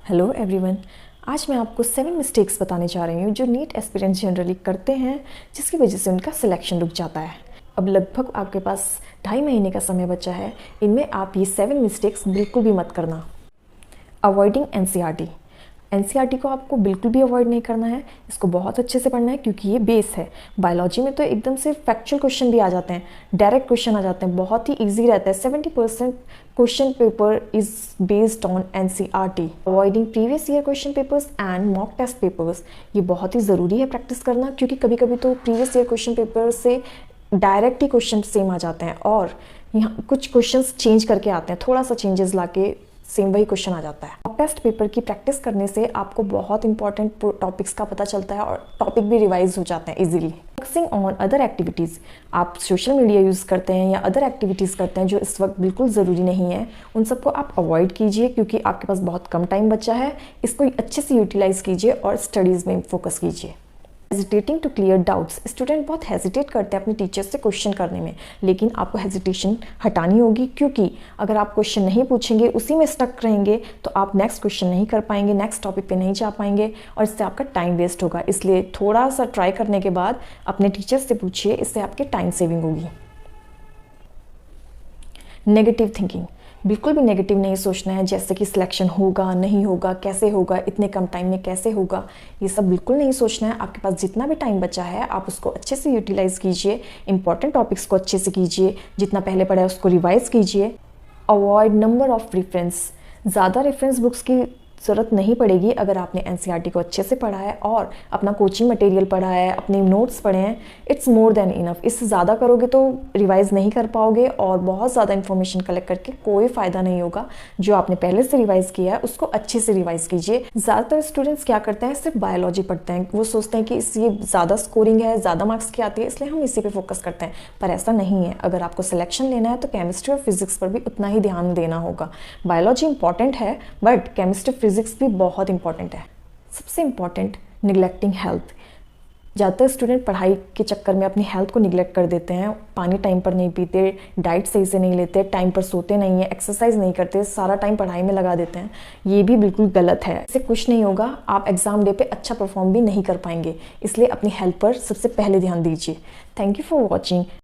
Hello everyone. आज मैं आपको 7 मिस्टेक्स बताने जा रही हूँ जो नीट एस्पिरेंट्स जनरली करते हैं, जिसकी वजह से उनका सिलेक्शन रुक जाता है। अब लगभग आपके पास 2.5 महीने का समय बचा है। इनमें आप ये 7 मिस्टेक्स बिल्कुल भी मत करना। Avoiding NCERT. एनसीईआरटी को आपको बिल्कुल भी अवॉइड नहीं करना है। इसको बहुत अच्छे से पढ़ना है क्योंकि ये बेस है। बायोलॉजी में तो एकदम से फैक्चुअल क्वेश्चन भी आ जाते हैं, डायरेक्ट क्वेश्चन आ जाते हैं, बहुत ही ईजी रहता है। 70% question paper is based on NCERT. Avoiding previous year question papers and mock test papers, ये बहुत ही ज़रूरी है प्रैक्टिस करना, क्योंकि कभी कभी तो प्रीवियस ईयर क्वेश्चन पेपर से डायरेक्ट ही क्वेश्चन सेम आ जाते हैं और यहाँ कुछ क्वेश्चंस चेंज करके आते हैं, थोड़ा सा चेंजेस लाके सेम वही क्वेश्चन आ जाता है। मॉक टेस्ट पेपर की प्रैक्टिस करने से आपको बहुत इंपॉर्टेंट टॉपिक्स का पता चलता है और टॉपिक भी रिवाइज हो जाते हैं easily. Focusing on other activities, आप सोशल मीडिया यूज़ करते हैं या अदर एक्टिविटीज़ करते हैं जो इस वक्त बिल्कुल ज़रूरी नहीं है, उन सबको आप अवॉइड कीजिए क्योंकि आपके पास बहुत कम टाइम बचा है। इसको अच्छे से यूटिलाइज़ कीजिए और स्टडीज़ में फोकस कीजिए। Hesitating to clear doubts, student बहुत हेजिटेट करते हैं अपने टीचर से क्वेश्चन करने में, लेकिन आपको हेजिटेशन हटानी होगी क्योंकि अगर आप क्वेश्चन नहीं पूछेंगे, उसी में स्टक रहेंगे, तो आप नेक्स्ट क्वेश्चन नहीं कर पाएंगे, नेक्स्ट टॉपिक पे नहीं जा पाएंगे और इससे आपका टाइम वेस्ट होगा। इसलिए थोड़ा सा ट्राई करने के बाद अपने टीचर से पूछिए, इससे आपकी टाइम सेविंग होगी। नेगेटिव थिंकिंग, बिल्कुल भी नेगेटिव नहीं सोचना है, जैसे कि सिलेक्शन होगा नहीं होगा, कैसे होगा, इतने कम टाइम में कैसे होगा, ये सब बिल्कुल नहीं सोचना है। आपके पास जितना भी टाइम बचा है आप उसको अच्छे से यूटिलाइज़ कीजिए, इंपॉर्टेंट टॉपिक्स को अच्छे से कीजिए, जितना पहले पढ़ा है उसको रिवाइज कीजिए। अवॉइड नंबर ऑफ रेफरेंस, ज़्यादा रेफरेंस बुक्स की ज़रूरत नहीं पड़ेगी अगर आपने एनसीईआरटी को अच्छे से पढ़ा है और अपना कोचिंग मटेरियल पढ़ा है, अपने नोट्स पढ़े हैं, इट्स मोर देन इनफ। इससे ज़्यादा करोगे तो रिवाइज़ नहीं कर पाओगे और बहुत ज़्यादा इन्फॉर्मेशन कलेक्ट करके कोई फ़ायदा नहीं होगा। जो आपने पहले से रिवाइज़ किया है उसको अच्छे से रिवाइज़ कीजिए। ज़्यादातर स्टूडेंट्स क्या करते हैं, सिर्फ बायोलॉजी पढ़ते हैं, वो सोचते हैं कि ये ज़्यादा स्कोरिंग है, ज़्यादा मार्क्स की आती है, इसलिए हम इसी पर फोकस करते हैं, पर ऐसा नहीं है। अगर आपको सिलेक्शन लेना है तो केमिस्ट्री और फिजिक्स पर भी उतना ही ध्यान देना होगा। बायोलॉजी इंपॉर्टेंट है बट केमिस्ट्री फिजिक्स भी बहुत इंपॉर्टेंट है। सबसे इंपॉर्टेंट, निगलेक्टिंग हेल्थ। ज़्यादातर स्टूडेंट पढ़ाई के चक्कर में अपनी हेल्थ को निगलेक्ट कर देते हैं, पानी टाइम पर नहीं पीते, डाइट सही से नहीं लेते, टाइम पर सोते नहीं है, एक्सरसाइज नहीं करते, सारा टाइम पढ़ाई में लगा देते हैं। ये भी बिल्कुल गलत है, इससे कुछ नहीं होगा, आप एग्जाम डे पे अच्छा परफॉर्म भी नहीं कर पाएंगे। इसलिए अपनी हेल्थ पर सबसे पहले ध्यान दीजिए। Thank you for watching.